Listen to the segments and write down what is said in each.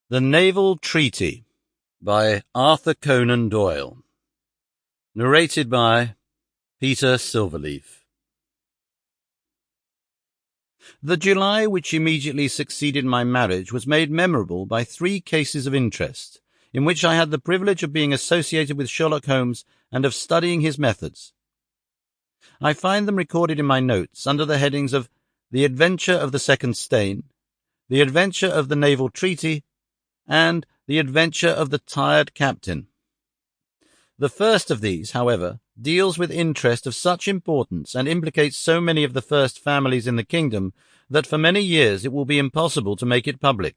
The Naval Treaty by Arthur Conan Doyle. Narrated by Peter Silverleaf. The July which immediately succeeded my marriage was made memorable by 3 cases of interest, in which I had the privilege of being associated with Sherlock Holmes and of studying his methods. I find them recorded in my notes under the headings of The Adventure of the Second Stain, The Adventure of the Naval Treaty, and The Adventure of the Tired Captain. The first of these, however, deals with interest of such importance and implicates so many of the first families in the kingdom that for many years it will be impossible to make it public.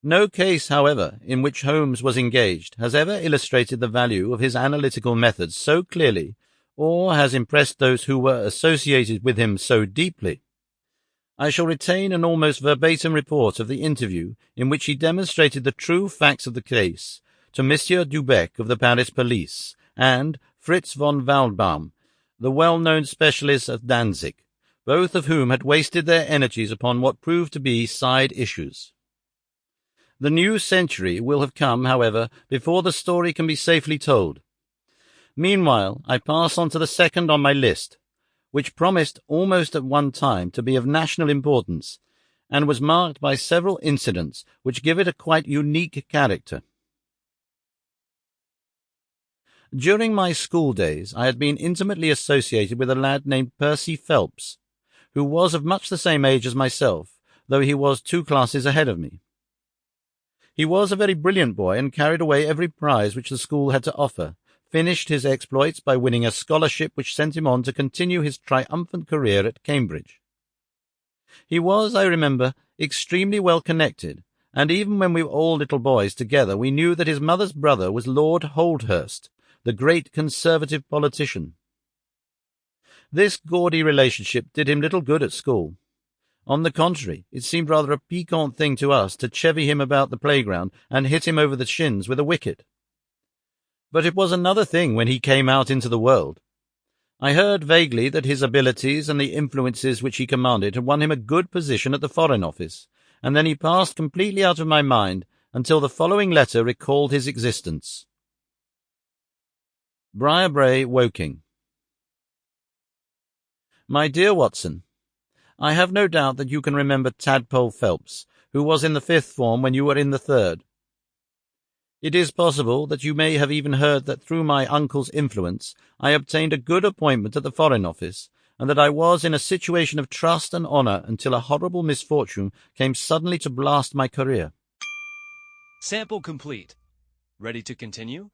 No case, however, in which Holmes was engaged has ever illustrated the value of his analytical methods so clearly, or has impressed those who were associated with him so deeply. I shall retain an almost verbatim report of the interview in which he demonstrated the true facts of the case to Monsieur Dubec of the Paris police and Fritz von Waldbaum, the well-known specialist of Danzig, both of whom had wasted their energies upon what proved to be side issues. The new century will have come, however, before the story can be safely told. Meanwhile, I pass on to the second on my list, which promised almost at one time to be of national importance, and was marked by several incidents which give it a quite unique character. During my school days I had been intimately associated with a lad named Percy Phelps, who was of much the same age as myself, though he was 2 classes ahead of me. He was a very brilliant boy and carried away every prize which the school had to offer, finished his exploits by winning a scholarship which sent him on to continue his triumphant career at Cambridge. He was, I remember, extremely well connected, and even when we were all little boys together we knew that his mother's brother was Lord Holdhurst, the great Conservative politician. This gaudy relationship did him little good at school. On the contrary, it seemed rather a piquant thing to us to chevy him about the playground and hit him over the shins with a wicket. But it was another thing when he came out into the world. I heard vaguely that his abilities and the influences which he commanded had won him a good position at the Foreign Office, and then he passed completely out of my mind until the following letter recalled his existence. Briarbrae, Woking. My dear Watson, I have no doubt that you can remember Tadpole Phelps, who was in the 5th form when you were in the 3rd. It is possible that you may have even heard that through my uncle's influence I obtained a good appointment at the Foreign Office, and that I was in a situation of trust and honour until a horrible misfortune came suddenly to blast my career. Sample complete. Ready to continue?